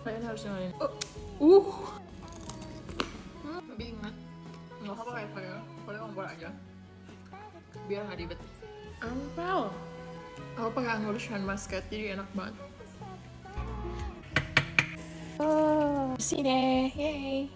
Kalian harus dengerin. Bingung. Nggak apa kayak saya. Boleh ngompor aja. Biar nggak ribet. Ampel. Aku pakai anggur Sean Muscat jadi enak banget. Bersih deh, yay.